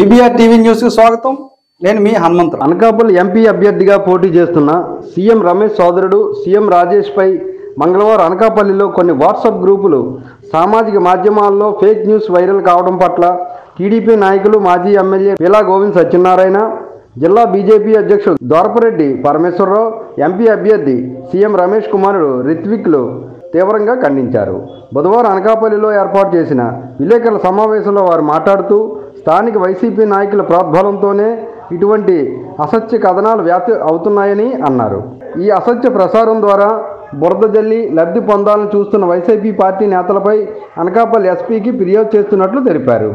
PBR TV news కు స్వాగతం. నేను మీ హనుమంతరావు. అనకాపల్లి ఎంపీ అభ్యర్థిగా పోటీ చేస్తున్న సీఎం రమేష్ సోదరుడు సీఎం రాజేష్ పై మంగళవారం అనకాపల్లిలో కొన్ని వాట్సాప్ గ్రూపులు సామాజిక మాధ్యమాల్లో ఫేక్ న్యూస్ వైరల్ కావడం పట్ల టీడీపీ నాయకులు మాజీ ఎమ్మెల్యే పీలా గోవింద్ సత్యనారాయణ, జిల్లా బీజేపీ అధ్యక్షుడు దోరపరెడ్డి పరమేశ్వరరావు, ఎంపీ అభ్యర్థి సీఎం రమేష్ కుమారుడు రిత్విక్లు తీవ్రంగా ఖండించారు. బుధవారం అనకాపల్లిలో ఏర్పాటు చేసిన విలేకరుల సమావేశంలో వారు మాట్లాడుతూ స్థానిక వైసీపీ నాయకుల ప్రోద్బలంతోనే ఇటువంటి అసత్య కథనాలు వ్యాప్తి అవుతున్నాయని అన్నారు. ఈ అసత్య ప్రసారం ద్వారా బురద జల్లి లబ్ధి పొందాలని చూస్తున్న వైసీపీ పార్టీ నేతలపై అనకాపల్లి ఎస్పీకి ఫిర్యాదు చేస్తున్నట్లు తెలిపారు.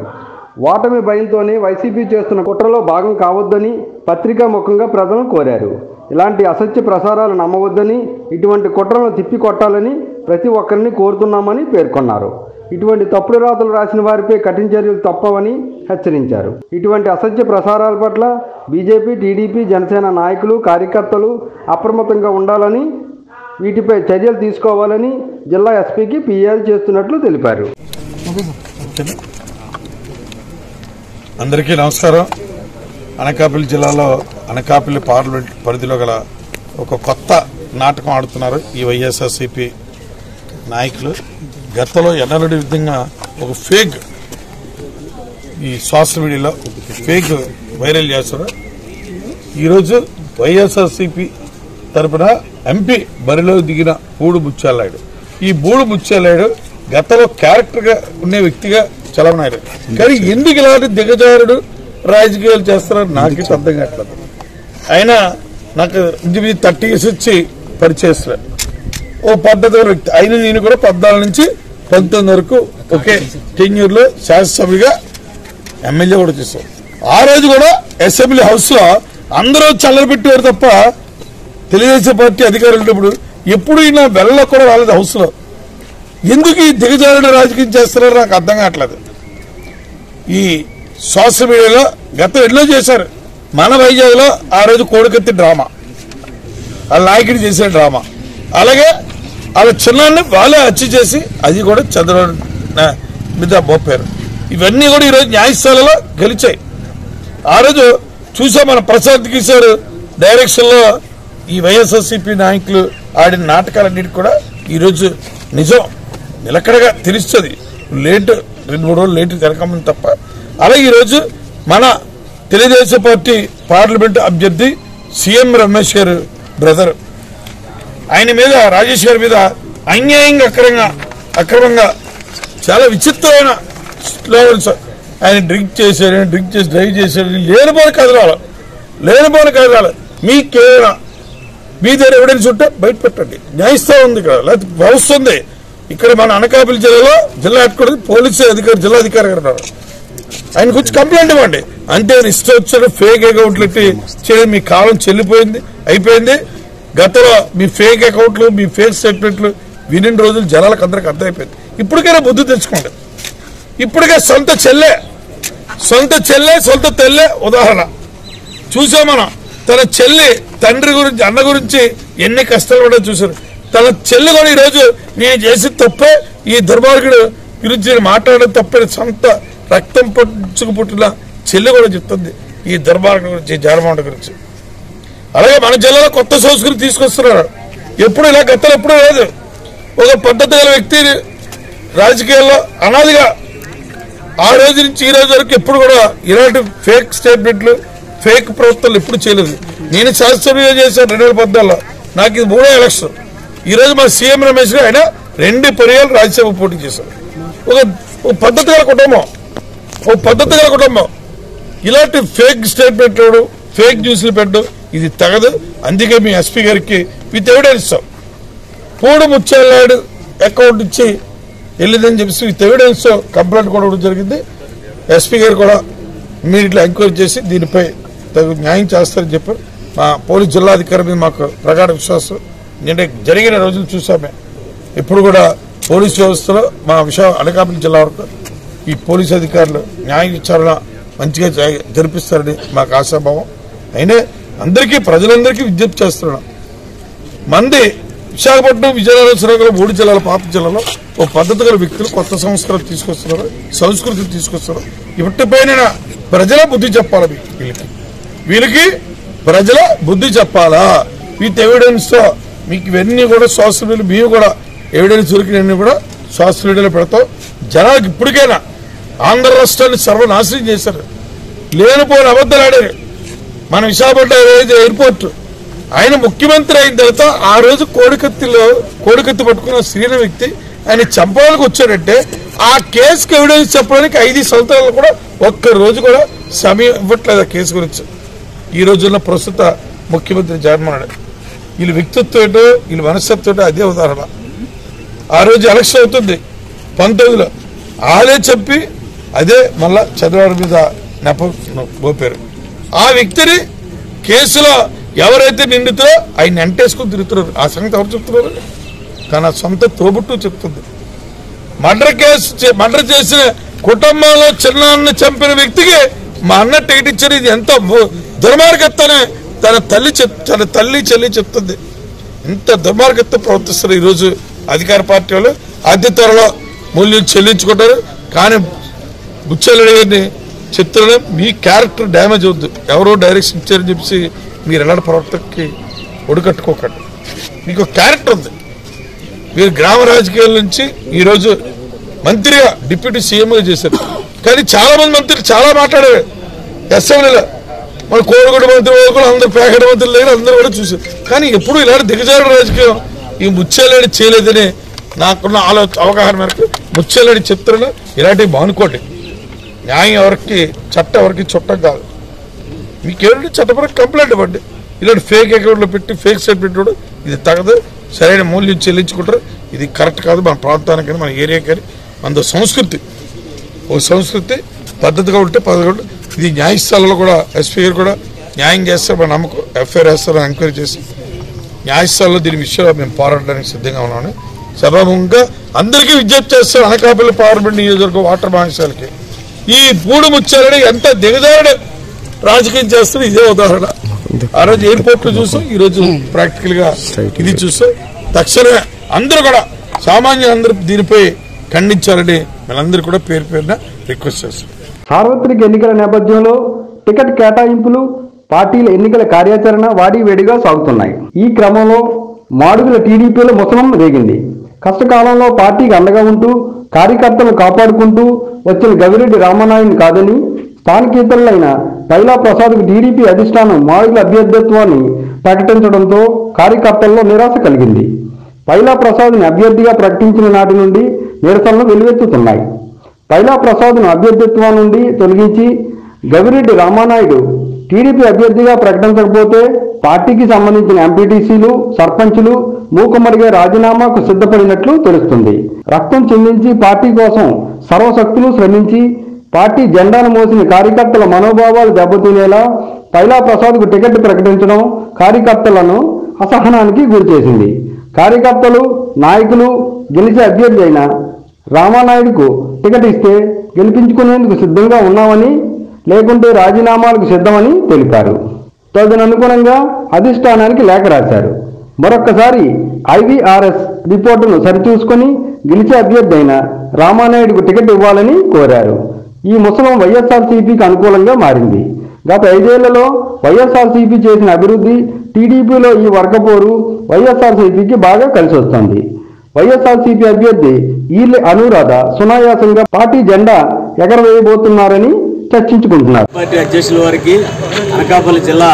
ఓటమి భయంతోనే వైసీపీ చేస్తున్న కుట్రలో భాగం కావద్దని పత్రికా ముఖంగా ప్రజలను కోరారు. ఇలాంటి అసత్య ప్రసారాలు నమ్మవద్దని, ఇటువంటి కుట్రలను తిప్పికొట్టాలని ప్రతి ఒక్కరిని కోరుతున్నామని పేర్కొన్నారు. ఇటువంటి తప్పుడు రాతలు రాసిన వారిపై కఠిన చర్యలు తప్పవని హెచ్చరించారు. ఇటువంటి అసత్య ప్రసారాల పట్ల బీజేపీ, టీడీపీ, జనసేన నాయకులు, కార్యకర్తలు అప్రమత్తంగా ఉండాలని, వీటిపై చర్యలు తీసుకోవాలని జిల్లా ఎస్పీకి ఫిర్యాదు చేస్తున్నట్లు తెలిపారు. అందరికీ నమస్కారం. అనకాపల్లి జిల్లాలో అనకాపల్లి పార్లమెంట్ పరిధిలో గల ఒక కొత్త నాటకం ఆడుతున్నారు ఈ వైఎస్ఆర్సీపీ నాయకులు. గతంలో ఎన్నడూ విధంగా ఒక ఫేక్ ఈ సోషల్ మీడియాలో ఫేక్ వైరల్ చేస్తారు. ఈరోజు వైఎస్ఆర్సీపీ తరఫున ఎంపీ బరిలో దిగిన బూడు ముత్యాలనాయుడు, ఈ బూడు ముత్యాలనాయుడు గతంలో క్యారెక్టర్గా ఉండే వ్యక్తిగా చలవనాయుడు, కానీ ఎందుకు ఇలాంటి దిగజారుడు రాజకీయాలు చేస్తారని నాకైతే అర్థం కావట్లేదు. అయినా నాకు 30 years వచ్చి పరిచయిస్తారు. ఓ పద్ధతి వ్యక్తి అయిన నేను కూడా 14 నుంచి 19 వరకు ఒకే టెన్యూర్లో శాసనసభ్యుడిగా ఎమ్మెల్యే కూడా చేశారు. ఆ రోజు కూడా అసెంబ్లీ హౌస్ లో అందరూ చల్లబెట్టేవారు తప్ప తెలుగుదేశం పార్టీ అధికారులు ఉన్నప్పుడు ఎప్పుడు ఈయన వెళ్ళ కూడా రాలేదు హౌస్ లో. ఎందుకు ఈ దిగజారుడు రాజకీయం చేస్తున్నారో నాకు అర్థం కావట్లేదు. ఈ సోషల్ మీడియాలో గతం ఎన్నో చేశారు. మన వైజాగ్ లో ఆ రోజు కోడికత్తి డ్రామా, వాళ్ళ నాయకుడు చేసే డ్రామా, అలాగే వాళ్ళ చిన్నాన్ని వాళ్ళే హత్య చేసి అది కూడా చంద్రబాబు మీద మోపారు. ఇవన్నీ కూడా ఈరోజు న్యాయస్థానంలో గెలిచాయి. ఆ రోజు చూసాం మన ప్రశాంత్ కిషోర్ డైరెక్షన్ లో ఈ వైఎస్ఆర్సీపీ నాయకులు ఆడిన నాటకాలన్నిటి కూడా ఈరోజు నిజం నిలకడగా తెలుస్తుంది. లేట్ 2-3 రోజులు లేటు జరగమని తప్ప. అలాగే ఈరోజు మన తెలుగుదేశం పార్టీ పార్లమెంట్ అభ్యర్థి సీఎం రమేష్ గారు బ్రదర్, ఆయన మీద రాజేష్ గారి మీద అన్యాయంగా అక్రమంగా చాలా విచిత్రమైన స్లోగన్స్, ఆయన డ్రింక్ చేసి డ్రైవ్ చేశాడు, లేనిపోని కదలాలి. మీకేమైనా మీ దగ్గర ఎవిడెన్స్ ఉంటే బయట పెట్టండి. న్యాయస్థానం ఉంది ఇక్కడ, లేకపోతే వ్యవస్థ ఉంది ఇక్కడ. మన అనకాపల్లి జిల్లాలో జిల్లా హెడ్ క్వార్టర్ పోలీసు అధికారి, జిల్లా అధికారి గారు ఉన్నారు. ఆయన గురించి కంప్లైంట్ ఇవ్వండి. అంటే ఇష్టం వచ్చాడు ఫేక్ అకౌంట్లు చేయడం. మీ కాలం చెల్లిపోయింది, అయిపోయింది. గతంలో మీ ఫేక్ అకౌంట్లు, మీ ఫేక్ స్టేట్మెంట్లు వినిన రోజులు జనాలకు అందరికి అర్థమైపోయింది. ఇప్పటికైనా బుద్ధి తెచ్చుకోండి. ఇప్పటికే సొంత తెల్లే ఉదాహరణ చూసాం మనం. తన చెల్లి తండ్రి గురించి, అన్న గురించి ఎన్ని కష్టాలు పడ్డా చూశారు. తన చెల్లి కూడా ఈరోజు నేను చేసి తప్పే, ఈ దుర్మార్గుడు గురించి మాట్లాడడం తప్పే, సొంత రక్తం పంచుకు పుట్టిన చెల్లి కూడా చెప్తుంది ఈ దుర్మార్గుడు గురించి, జగన్మోహన్ గురించి. అలాగే మన జిల్లాలో కొత్త సంస్కృతి తీసుకొస్తున్నారు. ఎప్పుడు ఇలా గతంలో ఎప్పుడూ లేదు. ఒక పద్ధతి గల వ్యక్తి రాజకీయాల్లో అనాదిగా ఆ రోజు నుంచి ఈ రోజు వరకు ఎప్పుడు కూడా ఇలాంటి ఫేక్ స్టేట్మెంట్లు, ఫేక్ ప్రవర్తనలు ఎప్పుడు చేయలేదు. నేను శాసనసభ్యుగా చేశాను 2014లో. నాకు ఇది 3వ ఎలక్షన్. ఈరోజు మా సీఎం రమేష్ గారు ఆయన 2 పర్యాలు రాజ్యసభ పోటీ చేశారు. ఒక పద్ధతి గల కుటుంబం ఇలాంటి ఫేక్ స్టేట్మెంట్లు, ఫేక్ న్యూస్లు పెట్టు, ఇది తగదు. అందుకే మీ ఎస్పీ గారికి విత్ ఎవిడెన్స్ పూడు ముత్యాలనాయుడు అకౌంట్ ఇచ్చి వెళ్ళిందని చెప్పేసి విత్ ఎవిడెన్స్ కంప్లైంట్ కూడా జరిగింది. ఎస్పీ గారు కూడా ఇమీడియట్లీ ఎంక్వైరీ చేసి దీనిపై తగు న్యాయం చేస్తారని చెప్పారు. మా పోలీస్ జిల్లాధికారి మీద మాకు ప్రగాఢ విశ్వాసం. ఎందుకంటే జరిగిన రోజులు చూసామే. ఇప్పుడు కూడా పోలీస్ వ్యవస్థలో మా అనకాపల్లి జిల్లా వరకు ఈ పోలీస్ అధికారులు న్యాయ విచారణ మంచిగా జరిపిస్తారని మాకు ఆశాభావం. అయినా ప్రజలందరికీ విజ్ఞప్తి చేస్తున్నాం. మంది విశాఖపట్నం, విజయనగరం, శ్రీకాకుళం 3 జిల్లాల పాత జిల్లాలో ఒక పద్ధతి గల వ్యక్తులు కొత్త సంస్కారం తీసుకొస్తున్నారు, సంస్కృతిని తీసుకొస్తున్నారు. ఇప్పటిపైన ప్రజల బుద్ధి చెప్పాలి. వీళ్ళకి ప్రజల బుద్ధి చెప్పాలా? విత్ ఎవిడెన్స్ తో మీకు ఇవన్నీ కూడా సోషల్ మీడియా, మేము కూడా ఎవిడెన్స్ దొరికినవన్నీ కూడా సోషల్ మీడియాలో పెడతాం. జనాలకు ఇప్పటికైనా ఆంధ్ర రాష్ట్రాన్ని సర్వనాశనం చేశారు, లేనిపోయిన అబద్ధాలు ఆడారు. మన విశాఖపట్నం ఎయిర్పోర్ట్ ఆయన ముఖ్యమంత్రి అయిన తర్వాత ఆ రోజు కోడికత్తి పట్టుకున్న శ్రీన వ్యక్తి ఆయన చంపాలకు వచ్చాడంటే ఆ కేసుకి ఎవిడెన్స్ చెప్పడానికి 5 సంవత్సరాలు కూడా ఒక్క రోజు కూడా సమయం ఇవ్వట్లేదు ఆ కేసు గురించి. ఈ రోజున్న ప్రస్తుత ముఖ్యమంత్రి జగన్మోహన్ రెడ్డి వీళ్ళ వ్యక్తిత్వం ఏంటో, వీళ్ళ మనస్తత్వం ఏంటో అదే ఉదాహరణ. ఆ రోజు ఎలక్షన్ అవుతుంది 19లో, అదే చెప్పి అదే మళ్ళా చంద్రబాబు మీద నెపం మోపారు. ఆ వ్యక్తిని కేసులో ఎవరైతే నిండుతో ఆయన ఎంటేసుకుని తిరుగుతున్నారు. ఆ సంగతి ఎవరు చెప్తున్నారు? కానీ సొంత తోబుట్టు చెప్తుంది. మర్డర్ చేసిన కుటుంబంలో చిన్నాన్ని చంపిన వ్యక్తికి మా అన్న టికెట్ ఇచ్చారు. ఇది ఎంత దుర్మార్గత్తనే తన తల్లి చెల్లి చెప్తుంది. ఇంత దుర్మార్గత్వం ప్రవర్తిస్తారు ఈరోజు అధికార పార్టీ వాళ్ళు. అతి త్వరలో మూల్యం చెల్లించుకుంటారు. కానీ బుచ్చెల్లుడి గారిని చెప్తున్నాను, మీ క్యారెక్టర్ డ్యామేజ్ అవుద్దు. ఎవరో డైరెక్షన్ ఇచ్చారని చెప్పి మీరు ఎలాంటి ప్రవర్తనకి ఒడికట్టుకోకండి. మీకు క్యారెక్టర్ ఉంది. మీరు గ్రామ రాజకీయాల నుంచి ఈరోజు మంత్రిగా డిప్యూటీ సీఎంగా చేశారు. కానీ చాలా మంది మంత్రులు చాలా మాట్లాడారు అసెంబ్లీలో. మన కోడిగుడ్డ మంత్రి కూడా అందరూ ప్యాకెట్ మంత్రులు దగ్గర అందరూ కూడా చూశారు. కానీ ఎప్పుడు ఇలాంటి దిగజారుడు రాజకీయం ఈ ముచ్చెల్లుడి చేయలేదని నాకున్న అవగాహన మేరకు ముచ్చెల్లుడి చెప్తున్నా ఇలాంటివి మానుకోండి. న్యాయం ఎవరికి, చట్టం ఎవరికి చుట్టం కాదు. మీకేమిటి చట్టపరంగా కంప్లైంట్ ఇవ్వండి. ఇలాంటి ఫేక్ అకౌంట్లో పెట్టి ఫేక్ స్టేట్మెంట్ కూడా ఇది తగదు, సరైన మూల్యం చెల్లించుకుంటారు. ఇది కరెక్ట్ కాదు. మన ప్రాంతానికి కానీ మన ఏరియాకి కానీ మన సంస్కృతి, ఒక సంస్కృతి పద్ధతిగా ఉంటే పద్ధతిగా. ఇది న్యాయస్థానంలో కూడా ఎస్పీ గారు కూడా న్యాయం చేస్తారు. మన నమ్మకం ఎఫ్ఐఆర్ వేస్తారని ఎంక్వైరీ చేసి న్యాయస్థానంలో దీని విషయంలో మేము పోరాడడానికి సిద్ధంగా ఉన్నామని సభాముఖంగా అందరికీ విజ్ఞప్తి చేస్తాం. అనకాపల్లి పార్లమెంట్ నియోజకవర్గం వాటర్ మహాశాలకి ఈ పూడు ముచ్చాలని ఎంత దిగజారుడు రాజకీయం చేస్తారు. ఇదే ఉదాహరణ. ఆ రోజు ఎయిర్పోర్ట్ లో చూసాం, ఈ రోజు ప్రాక్టికల్ గా ఇది చూసాం. తక్షణమే అందరూ కూడా సామాన్యులు అందరూ దీనిపై ఖండించాలని మనందరూ కూడా పేరు పేరున రిక్వెస్ట్ చేస్తాం. సార్వత్రిక ఎన్నికల నేపథ్యంలో టికెట్ కేటాయింపులు, పార్టీల ఎన్నికల కార్యాచరణ వాడివేడిగా సాగుతున్నాయి. ఈ క్రమంలో మాడుగుల టీడీపీలో ముసలం రేగింది. కష్టకాలంలో పార్టీకి అండగా ఉంటూ కార్యకర్తలను కాపాడుకుంటూ వచ్చిన గవిరెడ్డి రామనాయుని కాదని స్థానికేతరులైన పైలా ప్రసాద్కు టీడీపీ అధిష్టానం మాడుగుల అభ్యర్థిత్వాన్ని ప్రకటించడంతో కార్యకర్తల్లో నిరాశ కలిగింది. పైలా ప్రసాద్ని అభ్యర్థిగా ప్రకటించిన నాటి నుండి నిరసనలు వెల్లువెత్తుతున్నాయి. పైలా ప్రసాద్ను అభ్యర్థిత్వం నుండి తొలగించి గవిరెడ్డి రామానాయుడు టీడీపీ అభ్యర్థిగా ప్రకటించకపోతే పార్టీకి సంబంధించిన ఎంపీటీసీలు, సర్పంచులు మూకుమ్మడిగా రాజీనామాకు సిద్ధపడినట్లు తెలుస్తుంది. రక్తం చెందించి పార్టీ కోసం సర్వశక్తులు శ్రమించి పార్టీ జెండాను మోసిన కార్యకర్తల మనోభావాలు దెబ్బతినేలా పైలా ప్రసాద్కు టికెట్ ప్రకటించడం కార్యకర్తలను అసహనానికి గురిచేసింది. కార్యకర్తలు, నాయకులు గెలిచే అభ్యర్థి అయిన రామానాయుడుకు టికెట్ ఇస్తే గెలిపించుకునేందుకు సిద్ధంగా ఉన్నామని, లేకుంటే రాజీనామాలకు సిద్ధమని తెలిపారు. తదనుగుణంగా అధిష్టానానికి లేఖ రాశారు. మరొక్కసారి ఐవీఆర్ఎస్ రిపోర్టును సరిచూసుకొని గెలిచే అభ్యర్థి అయిన రామానాయుడుకు టికెట్ ఇవ్వాలని కోరారు. ఈ ముసలం వైఎస్ఆర్సీపీకి అనుకూలంగా మారింది. గత 5 ఏళ్లలో వైఎస్ఆర్సీపీ చేసిన అభివృద్ధి, టీడీపీలో ఈ వర్గపోరు వైఎస్ఆర్సీపీకి బాగా కలిసి వస్తుంది. వైఎస్ఆర్సీపీ అభ్యర్థి ఈర్లె అనురాధ సునాయాసంగా పార్టీ జెండా ఎగరవేయబోతున్నారని చర్చించుకుంటున్నారు. పార్టీ అధ్యక్షుల వారికి అనకాపల్లి జిల్లా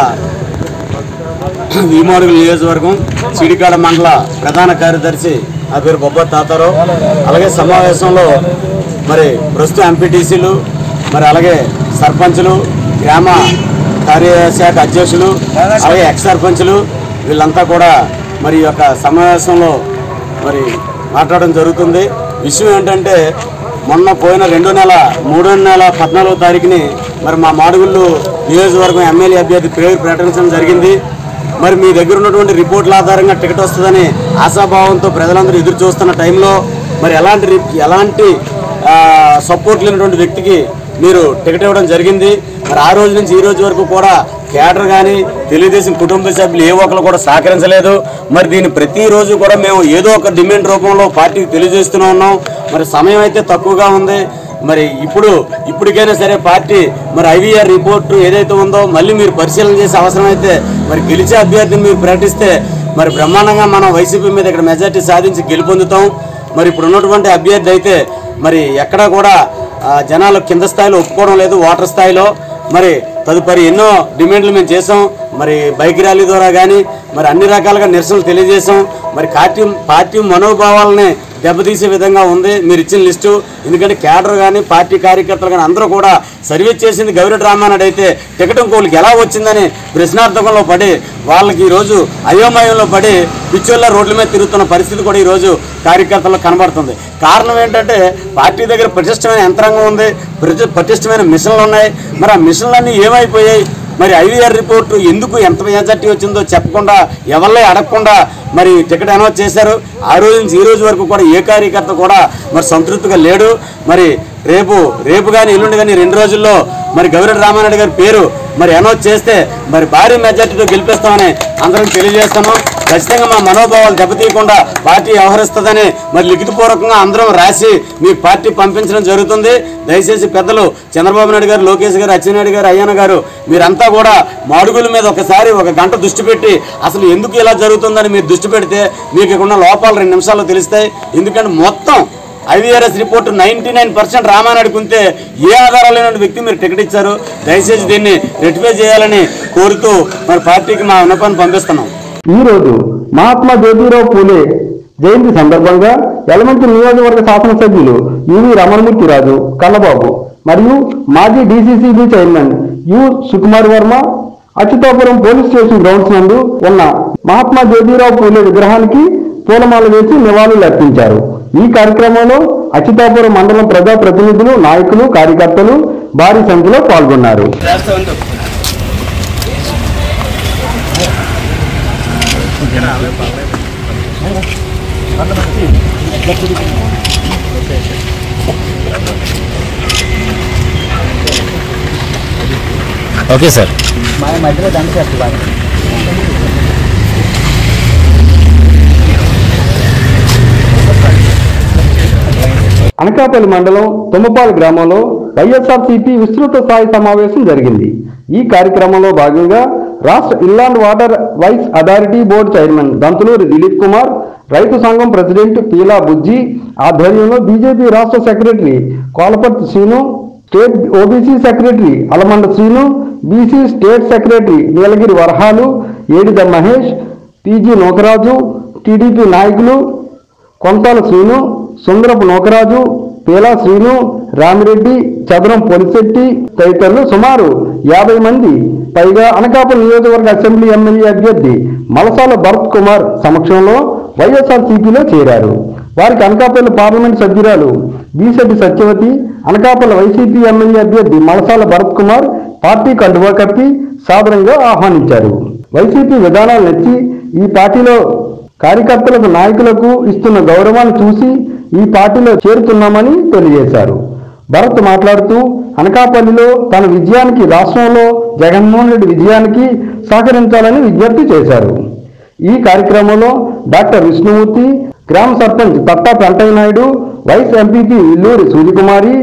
వీమాడుగుల నియోజకవర్గం చీడికాడ మండల ప్రధాన కార్యదర్శి నా పేరు బొబ్బ తాతారావు. అలాగే సమావేశంలో మరి ప్రస్తుత ఎంపీటీసీలు, మరి అలాగే సర్పంచులు, గ్రామ కార్యశాఖ అధ్యక్షులు, అలాగే ఎక్స్ సర్పంచులు వీళ్ళంతా కూడా మరి ఈ యొక్క సమావేశంలో మరి మాట్లాడడం జరుగుతుంది. విషయం ఏంటంటే మొన్న పోయిన 3 నెల 14వ తారీఖుని మరి మా మాడుగుళ్ళు నియోజకవర్గం ఎమ్మెల్యే అభ్యర్థి పేరు ప్రకటించడం జరిగింది. మరి మీ దగ్గర ఉన్నటువంటి రిపోర్ట్ల ఆధారంగా టికెట్ వస్తుందని ఆశాభావంతో ప్రజలందరూ ఎదురు చూస్తున్న టైంలో మరి ఎలాంటి సపోర్ట్ లేనటువంటి వ్యక్తికి మీరు టికెట్ ఇవ్వడం జరిగింది. మరి ఆ రోజు నుంచి ఈ రోజు వరకు కూడా కేడర్ కానీ తెలుగుదేశం కుటుంబ సభ్యులు ఏ ఒక్కరు కూడా సహకరించలేదు. మరి దీన్ని ప్రతిరోజు కూడా మేము ఏదో ఒక డిమాండ్ రూపంలో పార్టీకి తెలియజేస్తూనే ఉన్నాం. మరి సమయం అయితే తక్కువగా ఉంది. మరి ఇప్పటికైనా సరే పార్టీ మరి ఐవీఆర్ రిపోర్టు ఏదైతే ఉందో మళ్ళీ మీరు పరిశీలన చేసే అవసరం అయితే మరి గెలిచే అభ్యర్థిని మీరు ప్రకటిస్తే మరి బ్రహ్మాండంగా మనం వైసీపీ మీద ఇక్కడ మెజార్టీ సాధించి గెలుపొందుతాం. మరి ఇప్పుడు ఉన్నటువంటి అభ్యర్థి అయితే మరి ఎక్కడా కూడా జనాలు కింద స్థాయిలో ఒప్పుకోవడం లేదు, ఓటర్ స్థాయిలో. మరి తదుపరి ఎన్నో డిమాండ్లు మేము చేసాం. మరి బైక్ ర్యాలీ ద్వారా కానీ మరి అన్ని రకాలుగా నిరసనలు తెలియజేసాం. మరి పార్టీ మనోభావాలని దెబ్బతీసే విధంగా ఉంది మీరు ఇచ్చిన లిస్టు. ఎందుకంటే కేడర్ కానీ పార్టీ కార్యకర్తలు కానీ అందరూ కూడా సర్వీస్ చేసింది గౌరెడ్డి రామానాయుడు అయితే టికెట్ ఇంకోళ్ళకి ఎలా వచ్చిందని ప్రశ్నార్థకంలో పడి వాళ్ళకి ఈరోజు అయోమయంలో పడి పిచ్చోళ్ళ రోడ్ల మీద తిరుగుతున్న పరిస్థితి కూడా ఈరోజు కార్యకర్తలకు కనబడుతుంది. కారణం ఏంటంటే పార్టీ దగ్గర పటిష్టమైన యంత్రాంగం ఉంది, పటిష్టమైన మిషన్లు ఉన్నాయి. మరి ఆ మిషన్లన్నీ ఏమైపోయాయి? మరి ఐవీఆర్ రిపోర్టు ఎందుకు ఎంత మెజార్టీ వచ్చిందో చెప్పకుండా ఎవరిని అడగకుండా మరి టికెట్ అనౌన్స్ చేశారు. ఆ రోజు నుంచి ఈ రోజు వరకు కూడా ఏ కార్యకర్త కూడా మరి సంతృప్తిగా లేడు. మరి రేపు కానీ ఎల్లుండి కానీ 2 రోజుల్లో మరి గౌరెడ్డి రామానాయుడు గారి పేరు మరి అనౌన్స్ చేస్తే మరి భారీ మెజార్టీతో గెలిపిస్తామని అందరం తెలియజేస్తాము. ఖచ్చితంగా మా మనోభావాలు దెబ్బతీయకుండా పార్టీ వ్యవహరిస్తుందని మరి లిఖితపూర్వకంగా అందరం రాసి మీ పార్టీ పంపించడం జరుగుతుంది. దయచేసి పెద్దలు చంద్రబాబు నాయుడు గారు, లోకేష్ గారు, అచ్చెన్నాయుడు గారు, అయ్యన్న గారు మీరంతా కూడా మాడుగుల మీద ఒకసారి 1 గంట దృష్టి పెట్టి అసలు ఎందుకు ఇలా జరుగుతుందని మీరు దృష్టి పెడితే మీకు ఇక్కడ ఉన్న లోపాలు 2 నిమిషాల్లో తెలుస్తాయి. ఎందుకంటే మొత్తం ఐవీఆర్ఎస్ రిపోర్టు 99% రామానాయుడుకు ఉంటే ఏ ఆధారాలు లేని వ్యక్తి మీరు టికెట్ ఇచ్చారు. దయచేసి దీన్ని రెక్టిఫై చేయాలని కోరుతూ మరి పార్టీకి మా విన్నపాన్ని పంపిస్తున్నాం. ఈరోజు మహాత్మా జ్యోతిరావు పూలే జయంతి సందర్భంగా యలమంచిలి నియోజకవర్గ శాసనసభ్యులు యువి రమణమూర్తిరాజు కన్నబాబు మరియు మాజీ DCCB chairman U Sukumar Varma Atchutapuram police station grounds నందు ఉన్న మహాత్మా జ్యోతిరావు పూలే విగ్రహానికి పూలమాల వేసి నివాళులు అర్పించారు. ఈ కార్యక్రమంలో అచ్యుతాపురం మండలం ప్రజా ప్రతినిధులు, నాయకులు, కార్యకర్తలు భారీ సంఖ్యలో పాల్గొన్నారు. Okay sir. అనకాపల్లి మండలం తుమ్మపాలు గ్రామంలో వైఎస్ఆర్సీపీ విస్తృత స్థాయి సమావేశం జరిగింది. ఈ కార్యక్రమంలో భాగంగా రాష్ట్ర inland water ways authority board chairman Dantuluri Dilip Kumar, రైతు సంఘం ప్రెసిడెంట్ పీలా బుజ్జి ఆధ్వర్యంలో బీజేపీ రాష్ట్ర secretary Kolaparthi Srinu, state OBC secretary Alamanda Srinu, BC state secretary Neelagiri Varahalu, Edida Mahesh, PG Nokaraju, TDP నాయకులు కొంతాల శ్రీను, సుందరపు నోకరాజు, పేలా శ్రీను, రామిరెడ్డి, చదరం పొలిశెట్టి తదితరులు సుమారు 50 మంది పైగా అనకాపల్లి నియోజకవర్గ అసెంబ్లీ ఎమ్మెల్యే అభ్యర్థి మలసాల భరత్ కుమార్ సమక్షంలో వైఎస్ఆర్సీపీలో చేరారు. వారికి అనకాపల్లి పార్లమెంట్ సభ్యురాలు బీసెట్టి సత్యవతి, అనకాపల్లి వైసీపీ ఎమ్మెల్యే అభ్యర్థి మలసాల భరత్ కుమార్ పార్టీ కండువా కప్పి సాదరంగా ఆహ్వానించారు. వైసీపీ విధానాలు నచ్చి ఈ పార్టీలో కార్యకర్తలకు, నాయకులకు ఇస్తున్న గౌరవాన్ని చూసి ఈ పార్టీలో చేరుతున్నామని తెలియజేశారు. భరత్ మాట్లాడుతూ అనకాపల్లిలో తన విజయానికి, రాష్ట్రంలో జగన్మోహన్ రెడ్డి విజయానికి సహకరించాలని విజ్ఞప్తి చేశారు. ఈ కార్యక్రమంలో డాక్టర్ విష్ణుమూర్తి, గ్రామ sarpanch Tatta Pentaiah Naidu, vice MPP Illuri Suryakumari,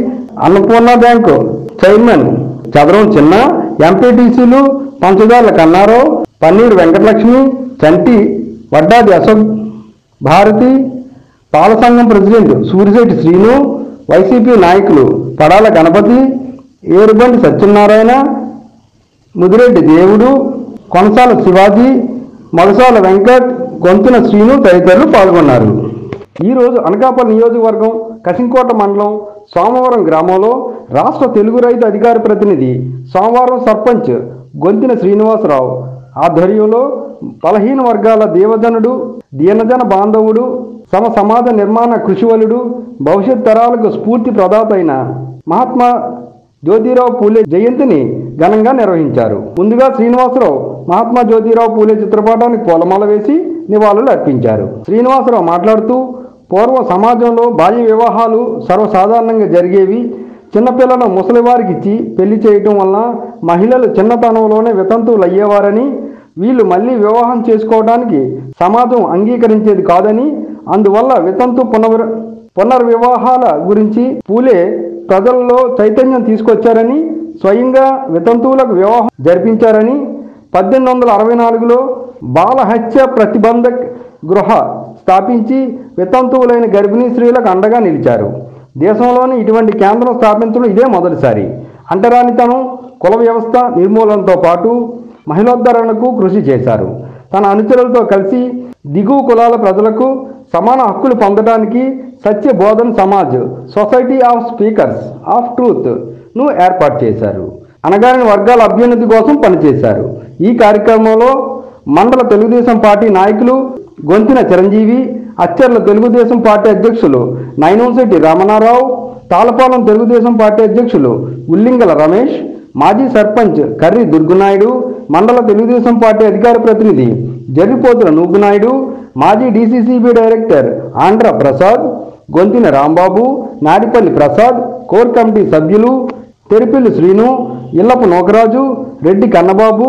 Annapurna bank chairman Chadaram Chinna, ఎంపీటీసీలు పంచదార్ల కన్నారావు, పన్నీరు వెంకటలక్ష్మి, చంటి, వడ్డాది అశోక్, భారతి, పాల సంఘం ప్రెసిడెంట్ సూరిశెట్టి శ్రీను, వైసీపీ నాయకులు పడాల గణపతి, ఏరుబండి సత్యనారాయణ, ముదిరెడ్డి దేవుడు, కొనసాల శివాజీ, మగసాల వెంకట్, గొంతున శ్రీను తదితరులు పాల్గొన్నారు. ఈరోజు అనకాపల్లి నియోజకవర్గం కసింకోట మండలం సోమవరం గ్రామంలో రాష్ట్ర తెలుగు రైతు అధికార ప్రతినిధి సోమవారం సర్పంచ్ గొంతిన శ్రీనివాసరావు ఆధ్వర్యంలో బలహీన వర్గాల దేవజనుడు, దీనజన బాంధవుడు, సమాజ నిర్మాణ కృషివలుడు, భవిష్యత్ తరాలకు స్ఫూర్తి ప్రదాత అయిన మహాత్మా జ్యోతిరావు పూలే జయంతిని ఘనంగా నిర్వహించారు. ముందుగా శ్రీనివాసరావు మహాత్మా జ్యోతిరావు పూలే చిత్రపటానికి పూలమాల వేసి నివాళులు అర్పించారు. శ్రీనివాసరావు మాట్లాడుతూ పూర్వ సమాజంలో బాల్య వివాహాలు సర్వసాధారణంగా జరిగేవి. చిన్నపిల్లలను ముసలివారికి ఇచ్చి పెళ్లి చేయటం వలన మహిళలు చిన్నతనంలోనే వితంతువులు అయ్యేవారని, వీళ్ళు మళ్ళీ వివాహం చేసుకోవడానికి సమాజం అంగీకరించేది కాదని, అందువల్ల వితంతు పునర్వివాహాల గురించి పూలే ప్రజల్లో చైతన్యం తీసుకొచ్చారని, స్వయంగా వితంతువులకు వివాహం జరిపించారని, 1864లో బాల హత్య ప్రతిబంధక గృహ స్థాపించి వితంతువులైన గర్భిణీ స్త్రీలకు అండగా నిలిచారు. దేశంలోని ఇటువంటి కేంద్రం స్థాపించడం ఇదే మొదటిసారి. అంటరానితనం, కుల వ్యవస్థ నిర్మూలనతో పాటు మహిళోద్ధరణకు కృషి చేశారు. తన అనుచరులతో కలిసి దిగువ కులాల ప్రజలకు సమాన హక్కులు పొందడానికి Satya Bodhan Samaj, society of speakers of truth ను ఏర్పాటు చేశారు. అణగారిన వర్గాల అభ్యున్నతి కోసం పనిచేశారు. ఈ కార్యక్రమంలో మండల తెలుగుదేశం పార్టీ నాయకులు గొంతిన చిరంజీవి, అచ్చర్ల తెలుగుదేశం పార్టీ అధ్యక్షులు నైనంశెట్టి రామనారావు, తాళపాలెం తెలుగుదేశం పార్టీ అధ్యక్షులు ఉల్లింగల రమేష్, మాజీ సర్పంచ్ కర్రి దుర్గునాయుడు, మండల తెలుగుదేశం పార్టీ అధికార ప్రతినిధి జర్రిపోతుల నూగునాయుడు, మాజీ DCCB director Andhra Prasad, Gontina Rambabu, Nadipalli Prasad, core committee సభ్యులు తెరిపిల్లి శ్రీను, ఇల్లపు నోకరాజు, రెడ్డి కన్నబాబు,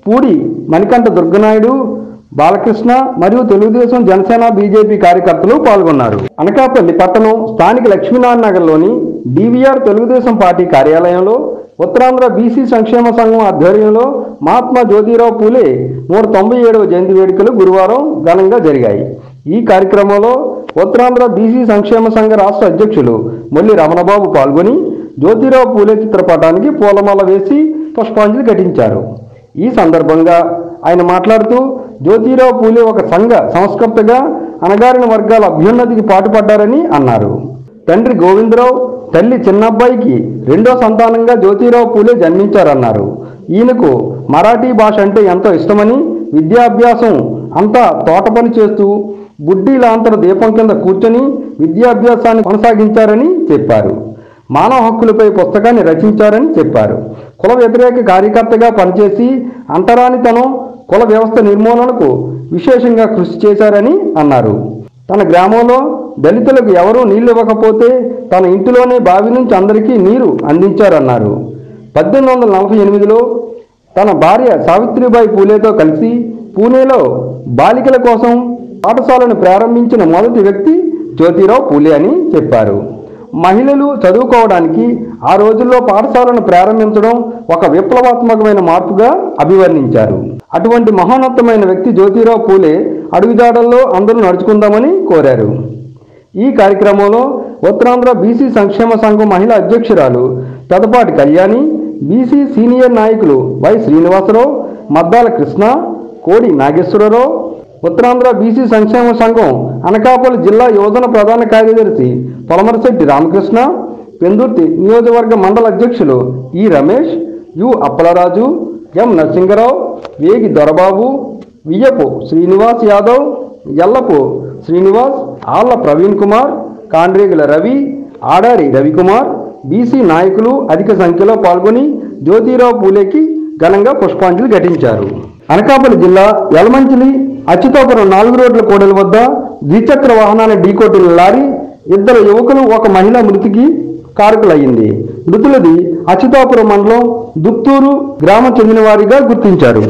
పూడి మణికంఠ దుర్గనాయుడు, బాలకృష్ణ మరియు తెలుగుదేశం, జనసేన, బీజేపీ కార్యకర్తలు పాల్గొన్నారు. అనకాపల్లి పట్టణం స్థానిక లక్ష్మీనారాయణ నగర్లోని డీవీఆర్ తెలుగుదేశం పార్టీ కార్యాలయంలో ఉత్తరాంధ్ర బీసీ సంక్షేమ సంఘం ఆధ్వర్యంలో మహాత్మా జ్యోతిరావు పూలే 197వ జయంతి వేడుకలు గురువారం ఘనంగా జరిగాయి. ఈ కార్యక్రమంలో ఉత్తరాంధ్ర బీసీ సంక్షేమ సంఘ రాష్ట్ర అధ్యక్షులు మొల్లి రమణబాబు పాల్గొని జ్యోతిరావు పూలే చిత్రపటానికి పూలమాల వేసి పుష్పాంజలి ఘటించారు. ఈ సందర్భంగా ఆయన మాట్లాడుతూ జ్యోతిరావు పూలే ఒక సంఘ సంస్కర్తగా అణగారిన వర్గాల అభ్యున్నతికి పాటుపడ్డారని అన్నారు. తండ్రి గోవిందరావు, తల్లి చిన్నబ్బాయికి రెండో సంతానంగా జ్యోతిరావు పూలే జన్మించారన్నారు. ఈయనకు మరాఠీ భాష అంటే ఎంతో ఇష్టమని, విద్యాభ్యాసం అంతా తోట పని చేస్తూ బుడ్డీలాంతర దీపం కింద కూర్చొని విద్యాభ్యాసాన్ని కొనసాగించారని చెప్పారు. మానవ హక్కులపై పుస్తకాన్ని రచించారని చెప్పారు. కుల వ్యతిరేక కార్యకర్తగా పనిచేసి అంటరానితనం, కుల వ్యవస్థ నిర్మూలనకు విశేషంగా కృషి చేశారని అన్నారు. తన గ్రామంలో దళితులకు ఎవరూ నీళ్లు ఇవ్వకపోతే తన ఇంటిలోనే బావి నుంచి అందరికీ నీరు అందించారన్నారు. 1848లో తన భార్య సావిత్రిబాయి పూలేతో కలిసి పూణేలో బాలికల కోసం పాఠశాలను ప్రారంభించిన మొదటి వ్యక్తి జ్యోతిరావు పూలే అని చెప్పారు. మహిళలు చదువుకోవడానికి ఆ రోజుల్లో పాఠశాలను ప్రారంభించడం ఒక విప్లవాత్మకమైన మార్పుగా అభివర్ణించారు. అటువంటి మహోన్నతమైన వ్యక్తి జ్యోతిరావు పూలే అడుగుజాడల్లో అందరూ నడుచుకుందామని కోరారు. ఈ కార్యక్రమంలో ఉత్తరాంధ్ర బీసీ సంక్షేమ సంఘం మహిళా అధ్యక్షురాలు పెదపాటి కళ్యాణి, బీసీ సీనియర్ నాయకులు వై శ్రీనివాసరావు, మద్దాల కృష్ణ, కోడి నాగేశ్వరరావు, ఉత్తరాంధ్ర బీసీ సంక్షేమ సంఘం అనకాపల్లి జిల్లా యువజన ప్రధాన కార్యదర్శి పొలమరశెట్టి రామకృష్ణ, పెందుర్తి నియోజకవర్గ మండల అధ్యక్షులు ఈ Ramesh, you Appalaraju, M Narasingarao, Vegi Dorababu, Viyyapu Srinivas Yadav, Ellapu Srinivas, Alla Praveen Kumar, Kandregula Ravi, Adari Ravikumar, BC నాయకులు అధిక సంఖ్యలో పాల్గొని జ్యోతిరావు పూలేకి ఘనంగా పుష్పాంజలి ఘటించారు. అనకాపల్లి జిల్లా యలమంచిలి అచ్యుతాపురం 4 రోడ్ల కూడలి వద్ద ద్విచక్ర వాహనాన్ని ఢీకొట్టిన లారీ 2 యువకులు, 1 మహిళ మృతికి కారకులయ్యింది. మృతులది అచ్యుతాపురం మండలం దుత్తూరు గ్రామం చెందిన వారిగా గుర్తించారు.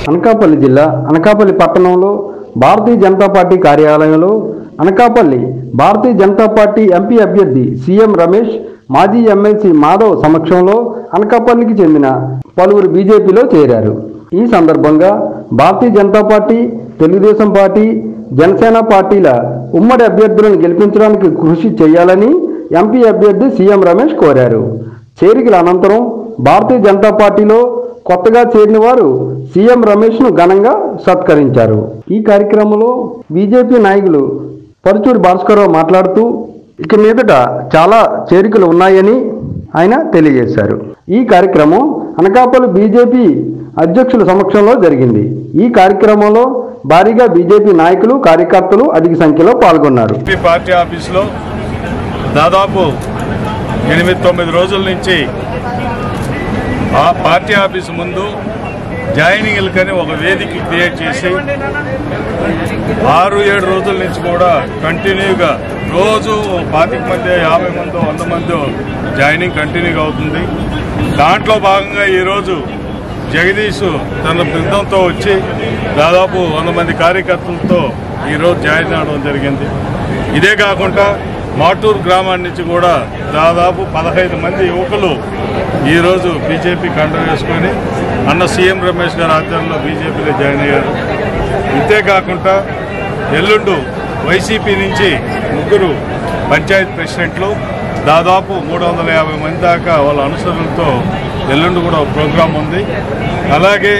అనకాపల్లి జిల్లా అనకాపల్లి పట్టణంలో భారతీయ జనతా పార్టీ కార్యాలయంలో అనకాపల్లి భారతీయ జనతా పార్టీ ఎంపీ అభ్యర్థి సీఎం రమేష్, మాజీ ఎమ్మెల్సీ మాధవ్ సమక్షంలో అనకాపల్లికి చెందిన పలువురు బీజేపీలో చేరారు. ఈ సందర్భంగా భారతీయ జనతా పార్టీ, తెలుగుదేశం పార్టీ, జనసేన పార్టీల ఉమ్మడి అభ్యర్థులను గెలిపించడానికి కృషి చేయాలని ఎంపీ అభ్యర్థి సీఎం రమేష్ కోరారు. చేరికల అనంతరం భారతీయ జనతా పార్టీలో కొత్తగా చేరిన వారు సీఎం రమేష్ను ఘనంగా సత్కరించారు. ఈ కార్యక్రమంలో బీజేపీ నాయకులు పరుచూరి భాస్కరరావు మాట్లాడుతూ ఇక మీదట చాలా చేరికలు ఉన్నాయని ఆయన తెలియజేశారు. ఈ కార్యక్రమం అనకాపల్లి బీజేపీ అధ్యక్షుల సమక్షంలో జరిగింది. ఈ కార్యక్రమంలో భారీగా బీజేపీ నాయకులు, కార్యకర్తలు అధిక సంఖ్యలో పాల్గొన్నారు. పార్టీ ఆఫీసులో దాదాపు 8-9 రోజుల నుంచి ఆ పార్టీ ఆఫీసు ముందు జాయినింగ్లకని ఒక వేదిక క్రియేట్ చేసి 6-7 రోజుల నుంచి కూడా కంటిన్యూగా రోజు 25 మంది, 50 మంది, 100 మంది జాయినింగ్ కంటిన్యూగా అవుతుంది. దాంట్లో భాగంగా ఈరోజు జగదీష్ తన బృందంతో వచ్చి దాదాపు 100 మంది కార్యకర్తలతో ఈరోజు జాయిన్ అవడం జరిగింది. ఇదే కాకుండా మాటూరు గ్రామాన్ని నుంచి కూడా దాదాపు 15 మంది యువకులు ఈరోజు బీజేపీ కండవ వేసుకొని అన్న సీఎం రమేష్ గారి ఆధ్వర్యంలో బీజేపీలో జాయిన్ అయ్యారు. ఇంతేకాకుండా ఎల్లుండు వైసీపీ నుంచి 3 పంచాయత్ ప్రెసిడెంట్లు, దాదాపు 350 మంది దాకా వాళ్ళ అనుసరులతో ఎల్లుండి కూడా ప్రోగ్రాం ఉంది. అలాగే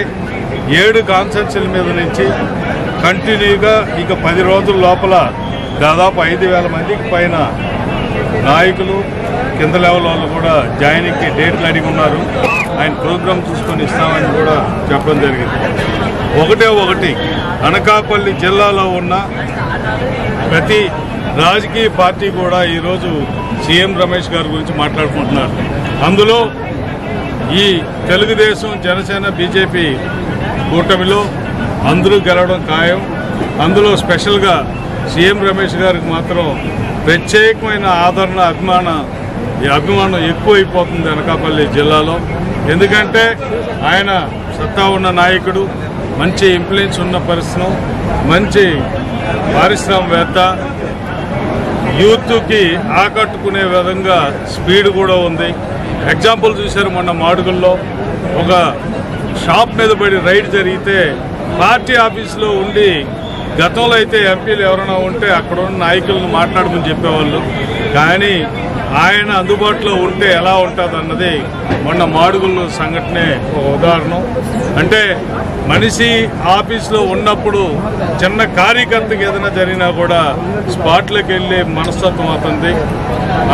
7 కాన్స్టిట్యూన్సీల మీద నుంచి కంటిన్యూగా ఇక 10 రోజుల లోపల దాదాపు 5,000 మందికి పైన నాయకులు, కింద లెవెల్ వాళ్ళు కూడా జాయినింగ్కి డేట్లు అడిగి ఉన్నారు. ఆయన ప్రోగ్రాం చూసుకొని ఇస్తామని కూడా చెప్పడం జరిగింది. ఒకటి అనకాపల్లి జిల్లాలో ఉన్న ప్రతి రాజకీయ పార్టీ కూడా ఈరోజు సీఎం రమేష్ గారి గురించి మాట్లాడుకుంటున్నారు. అందులో ఈ తెలుగుదేశం, జనసేన, బీజేపీ కూటమిలో అందరూ గెలవడం ఖాయం. అందులో స్పెషల్గా సీఎం రమేష్ గారికి మాత్రం ప్రత్యేకమైన ఆదరణ, అభిమానం ఎక్కువైపోతుంది అనకాపల్లి జిల్లాలో. ఎందుకంటే ఆయన సత్తా ఉన్న నాయకుడు, మంచి ఇన్ఫ్లుయెన్స్ ఉన్న పరిశ్రమ, మంచి పారిశ్రామికవేత్త, యూత్కి ఆకట్టుకునే విధంగా స్పీడ్ కూడా ఉంది. ఎగ్జాంపుల్ చూశారు, మొన్న మాడుగుల్లో ఒక షాప్ మీద పడి రైడ్ జరిగితే పార్టీ ఆఫీసులో ఉండి, గతంలో అయితే ఎంపీలు ఎవరైనా ఉంటే అక్కడ ఉన్న నాయకులను మాట్లాడమని చెప్పేవాళ్ళు. కానీ ఆయన అందుబాటులో ఉంటే ఎలా ఉంటుంది అన్నది మొన్న మాడుగుల్లో సంఘటనే ఒక ఉదాహరణ. అంటే మనిషి ఆఫీసులో ఉన్నప్పుడు చిన్న కార్యకర్తకి ఏదైనా జరిగినా కూడా స్పాట్లోకి వెళ్ళే మనస్తత్వం అవుతుంది.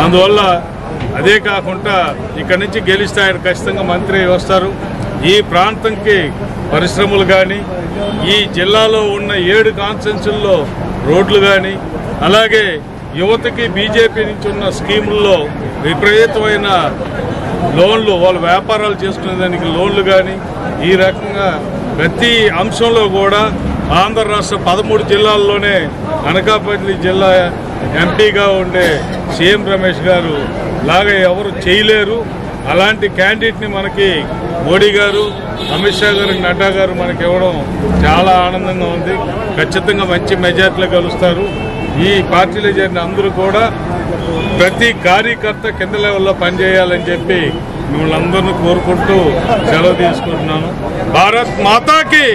అందువల్ల అదే కాకుండా ఇక్కడి నుంచి గెలిస్తే ఆయన ఖచ్చితంగా మంత్రి వస్తారు. ఈ ప్రాంతంకి పరిశ్రమలు కానీ, ఈ జిల్లాలో ఉన్న 7 కాన్స్టిట్యూన్సీల్లో రోడ్లు కానీ, అలాగే యువతకి బీజేపీ నుంచి ఉన్న స్కీముల్లో విపరీతమైన లోన్లు, వాళ్ళు వ్యాపారాలు చేసుకునేదానికి లోన్లు కానీ, ఈ రకంగా ప్రతి అంశంలో కూడా ఆంధ్ర రాష్ట్ర 13 జిల్లాల్లోనే అనకాపల్లి జిల్లా ఎంపీగా ఉండే సీఎం రమేష్ గారు లాగా ఎవరు చేయలేరు. అలాంటి క్యాండిడేట్ని మనకి మోడీ గారు, అమిత్ షా గారు, నడ్డా గారు మనకి ఇవ్వడం చాలా ఆనందంగా ఉంది. ఖచ్చితంగా మంచి మెజార్టీలో గెలుస్తారు. ఈ పార్టీలో చేరిన అందరూ కూడా ప్రతి కార్యకర్త కింద లెవెల్లో పనిచేయాలని చెప్పి మిమ్మల్ని అందరినీ కోరుకుంటూ సెలవు తీసుకుంటున్నాను. భారత్ మాతాకి.